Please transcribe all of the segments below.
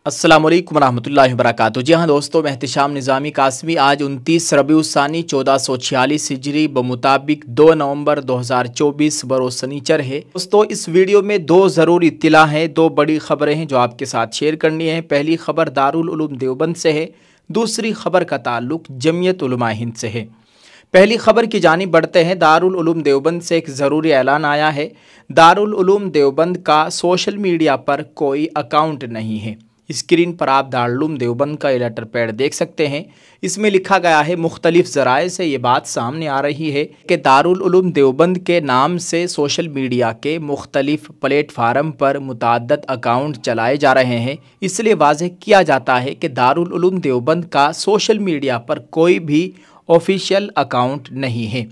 अस्सलाम वालेकुम रहमतुल्लाहि व बरकातुहू। जी हाँ दोस्तों, मैं एहतिशाम निज़ामी कासमी आज 29 रबीउस्सानी 1446 हिजरी बमुताबिक 2 नवंबर 2024 बरोज़ शनिचर है। दोस्तों इस वीडियो में दो ज़रूरी इत्तिला हैं, दो बड़ी ख़बरें हैं जो आपके साथ शेयर करनी है। पहली ख़बर दारुल उलूम देवबंद से है, दूसरी ख़बर का ताल्लुक़ जमियत उलमा हिंद से है। पहली खबर की जानिब बढ़ते हैं। दारुल उलूम देवबंद से एक ज़रूरी ऐलान आया है। दारुल उलूम देवबंद का सोशल मीडिया पर कोई अकाउंट नहीं है। स्क्रीन पर आप दारुल उलूम देवबंद का लेटर पैड देख सकते हैं। इसमें लिखा गया है, मुख्तलिफ ज़राए से ये बात सामने आ रही है कि दारुल उलूम देवबंद के नाम से सोशल मीडिया के मुख्तलिफ प्लेटफार्म पर मुतअद्दिद अकाउंट चलाए जा रहे हैं। इसलिए वाज़ेह किया जाता है कि दारुल उलूम देवबंद का सोशल मीडिया पर कोई भी ऑफिशियल अकाउंट नहीं है।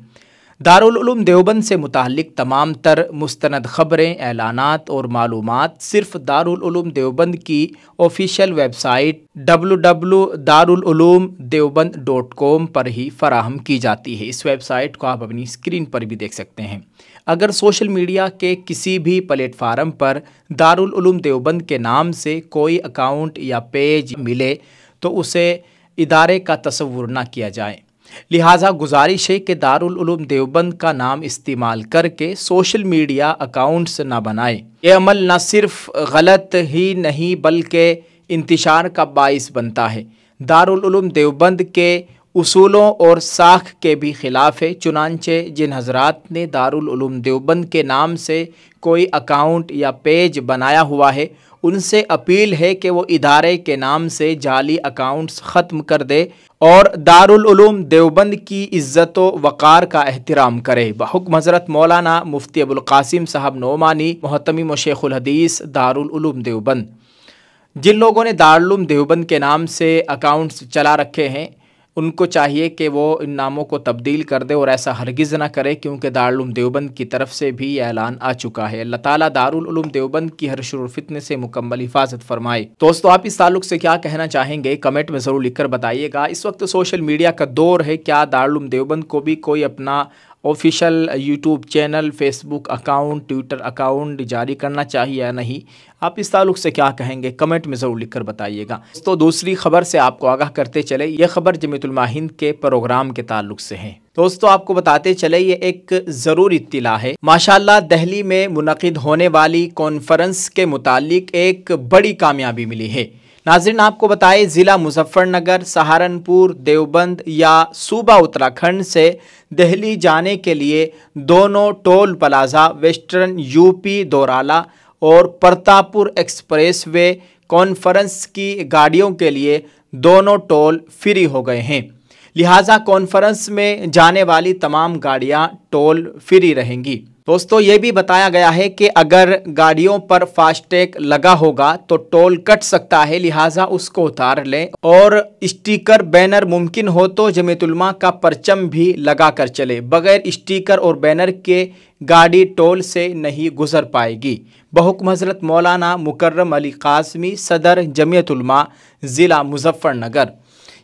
दारुल उलूम देवबंद से मुताल्लिक़ तमाम तर मुस्तनद ख़बरें, ऐलानात और मालूमात सिर्फ़ दारुल उलूम देवबंद की ऑफिशियल वेबसाइट www.darululumdeoband.com पर ही फ़राहम की जाती है। इस वेबसाइट को आप अपनी स्क्रीन पर भी देख सकते हैं। अगर सोशल मीडिया के किसी भी प्लेटफार्म पर दारुल उलूम देवबंद के नाम से कोई अकाउंट या पेज मिले तो उसे इदारे का तसव्वुर न किया जाए। लिहाजा गुजारिश है कि दारुल उलूम देवबंद का नाम इस्तेमाल करके सोशल मीडिया अकाउंट्स न बनाएं। ये अमल न सिर्फ गलत ही नहीं बल्कि इंतशार का बाइस बनता है। दारुल उलूम देवबंद के उसूलों और साख के भी ख़िलाफ़ है। चुनांचे जिन हज़रात ने दारुल उलूम देवबंद के नाम से कोई अकाउंट या पेज बनाया हुआ है, उनसे अपील है कि वो इदारे के नाम से जाली अकाउंट्स ख़त्म कर दे और दारुल उलूम देवबंद की इज़्ज़त व वक़ार का एहतराम करे। बहुक्म हज़रत मौलाना मुफ्ती अबुल क़ासिम साहब नोमानी, मुहतमिम व शेखुल हदीस दारुल उलूम देवबंद। जिन लोगों ने दारुल उलूम देवबंद के नाम से अकाउंट्स चला रखे हैं, उनको चाहिए कि वो इन नामों को तब्दील कर दे और ऐसा हरगिज़ ना करे, क्योंकि दारुल उलूम देवबंद की तरफ से भी ये ऐलान आ चुका है। अल्लाह ताला दारुल उलूम देवबंद की हर शुर फितने से मुकम्मल हिफाजत फरमाए। दोस्तों आप इस ताल्लुक़ से क्या कहना चाहेंगे, कमेंट में ज़रूर लिखकर बताइएगा। इस वक्त सोशल मीडिया का दौर है, क्या दारुल उलूम देवबंद को भी कोई अपना official YouTube channel, Facebook account, Twitter account जारी करना चाहिए या नहीं? आप इस ताल्लुक़ से क्या कहेंगे, कमेंट में ज़रूर लिखकर बताइएगा। तो दूसरी खबर से आपको आगाह करते चले, यह खबर जमियतुल उलमा हिंद के प्रोग्राम के ताल्लुक़ से है। दोस्तों आपको बताते चले, ये एक ज़रूरी इत्तिला है। माशाअल्लाह दिल्ली में मुनक़िद होने वाली कॉन्फ्रेंस के मुतालिक एक बड़ी कामयाबी मिली है। नाज़रीन आपको बताएं, ज़िला मुज़फ़्फ़रनगर, सहारनपुर, देवबंद या सूबा उत्तराखंड से दिल्ली जाने के लिए दोनों टोल प्लाज़ा वेस्टर्न यूपी दोराला और प्रतापपुर एक्सप्रेस वे कॉन्फ्रेंस की गाड़ियों के लिए दोनों टोल फ्री हो गए हैं। लिहाजा कॉन्फ्रेंस में जाने वाली तमाम गाड़ियां टोल फ्री रहेंगी। दोस्तों ये भी बताया गया है कि अगर गाड़ियों पर फास्टैग लगा होगा तो टोल कट सकता है, लिहाजा उसको उतार लें और स्टिकर बैनर मुमकिन हो तो जमियतुल उलमा का परचम भी लगा कर चले। बगैर स्टिकर और बैनर के गाड़ी टोल से नहीं गुजर पाएगी। बहुक्म हज़रत मौलाना मुकर्रम अली कासमी, सदर जमियतुल उलमा ज़िला मुज़फ़्फ़रनगर,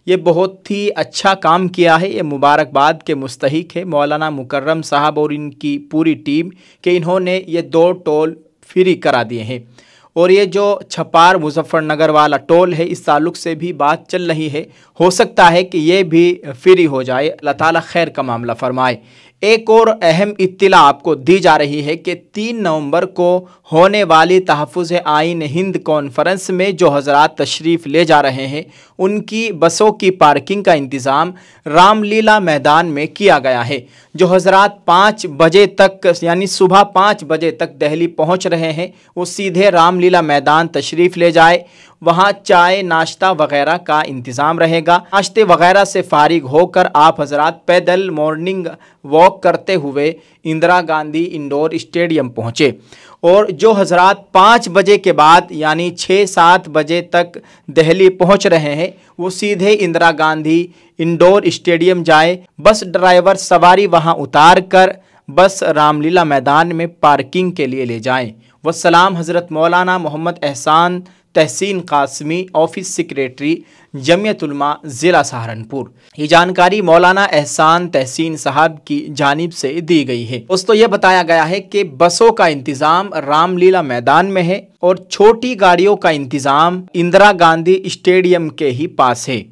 ये बहुत ही अच्छा काम किया है। ये मुबारकबाद के मुस्तहिक है मौलाना मुकर्रम साहब और इनकी पूरी टीम कि इन्होंने ये दो टोल फ्री करा दिए हैं। और ये जो छपार मुज़फ़्फ़रनगर वाला टोल है, इस ताल्लुक़ से भी बात चल रही है, हो सकता है कि ये भी फ्री हो जाए। अल्लाह ताला खैर का मामला फरमाए। एक और अहम इत्तिला आपको दी जा रही है कि 3 नवंबर को होने वाली तहफ़्फ़ुज़ आइन हिंद कॉन्फ्रेंस में जो हज़रात तशरीफ़ ले जा रहे हैं, उनकी बसों की पार्किंग का इंतज़ाम रामलीला मैदान में किया गया है। जो हज़रात 5 बजे तक यानी सुबह 5 बजे तक दिल्ली पहुंच रहे हैं, वो सीधे रामलीला मैदान तशरीफ़ ले जाए। वहाँ चाय नाश्ता वग़ैरह का इंतज़ाम रहेगा। नाश्ते वग़ैरह से फ़ारिग होकर आप हज़रात पैदल मॉर्निंग वॉक करते हुए इंदिरा गांधी इंडोर स्टेडियम पहुँचे। और जो हज़रात 5 बजे के बाद यानी 6-7 बजे तक दिल्ली पहुँच रहे हैं, वो सीधे इंदिरा गांधी इंडोर स्टेडियम जाए। बस ड्राइवर सवारी वहाँ उतार कर बस रामलीला मैदान में पार्किंग के लिए ले जाएं। वस्सलाम हज़रत मौलाना मोहम्मद एहसान तहसीन कासमी, ऑफिस सेक्रेटरी जमियत उलमा ज़िला सहारनपुर। ये जानकारी मौलाना एहसान तहसीन साहब की जानिब से दी गई है। दोस्तों ये बताया गया है कि बसों का इंतज़ाम रामलीला मैदान में है और छोटी गाड़ियों का इंतज़ाम इंदिरा गांधी स्टेडियम के ही पास है।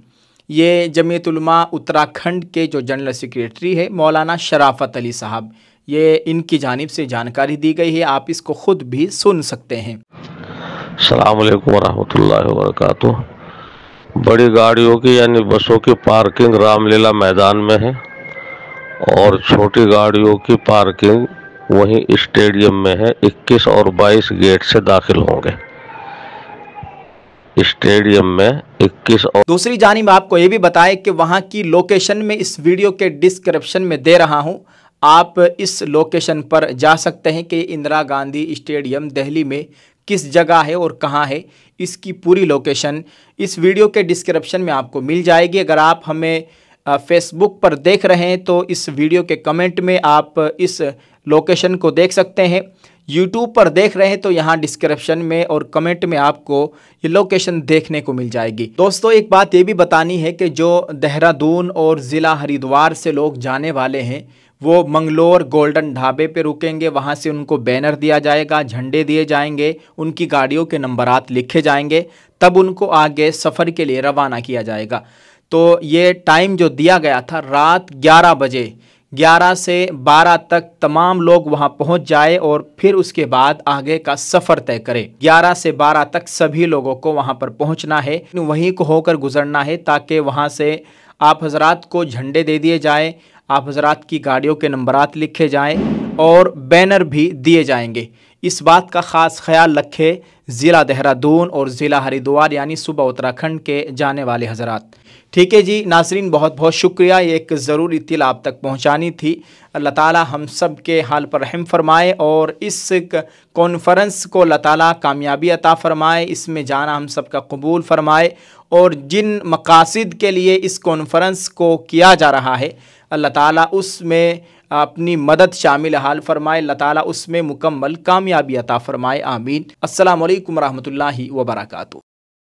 ये जमियत उलमा उत्तराखंड के जो जनरल सेक्रेटरी है मौलाना शराफत अली साहब, ये इनकी जानिब से जानकारी दी गई है। आप इसको खुद भी सुन सकते हैं। अस्सलाम वालेकुम रहमतुल्लाहि व बरकातुहू। बड़ी गाड़ियों की यानी बसों की पार्किंग रामलीला मैदान में है और छोटी गाड़ियों की पार्किंग वहीं स्टेडियम में है। 21 और 22 गेट से दाखिल होंगे स्टेडियम में 21 और। दूसरी जानिब आपको ये भी बताएं कि वहाँ की लोकेशन में इस वीडियो के डिस्क्रिप्शन में दे रहा हूँ, आप इस लोकेशन पर जा सकते हैं कि इंदिरा गांधी स्टेडियम दिल्ली में किस जगह है और कहाँ है। इसकी पूरी लोकेशन इस वीडियो के डिस्क्रिप्शन में आपको मिल जाएगी। अगर आप हमें फेसबुक पर देख रहे हैं तो इस वीडियो के कमेंट में आप इस लोकेशन को देख सकते हैं। यूट्यूब पर देख रहे हैं तो यहाँ डिस्क्रिप्शन में और कमेंट में आपको ये लोकेशन देखने को मिल जाएगी। दोस्तों एक बात ये भी बतानी है कि जो देहरादून और ज़िला हरिद्वार से लोग जाने वाले हैं वो मंगलोर गोल्डन ढाबे पे रुकेंगे। वहाँ से उनको बैनर दिया जाएगा, झंडे दिए जाएंगे, उनकी गाड़ियों के नंबरात लिखे जाएंगे, तब उनको आगे सफ़र के लिए रवाना किया जाएगा। तो ये टाइम जो दिया गया था रात 11 बजे, 11 से 12 तक तमाम लोग वहां पहुंच जाए और फिर उसके बाद आगे का सफ़र तय करें। 11 से 12 तक सभी लोगों को वहां पर पहुंचना है, वहीं को होकर गुजरना है ताकि वहां से आप हजरात को झंडे दे दिए जाए, आप हजरात की गाड़ियों के नंबरात लिखे जाएं और बैनर भी दिए जाएंगे। इस बात का ख़ास ख्याल रखें ज़िला देहरादून और ज़िला हरिद्वार यानी सूबा उत्तराखंड के जाने वाले हजरात। ठीक है जी नाजरीन, बहुत बहुत शुक्रिया। ये एक ज़रूरी इत्तिला आप तक पहुंचानी थी। अल्लाह ताला हम सब के हाल पर रहम फरमाए और इस कॉन्फ्रेंस को अल्लाह ताला कामयाबी अता फरमाए, इसमें जाना हम सब का कबूल फरमाए और जिन मकासद के लिए इस कॉन्फ्रेंस को किया जा रहा है अल्लाह ताला उसमें अपनी मदद शामिल हाल फरमाए, अल्लाह ताला उसमें मुकम्मल कामयाबी अता फरमाए। आमीन। अस्सलामु अलैकुम रहमतुल्लाहि व बरकातुहू।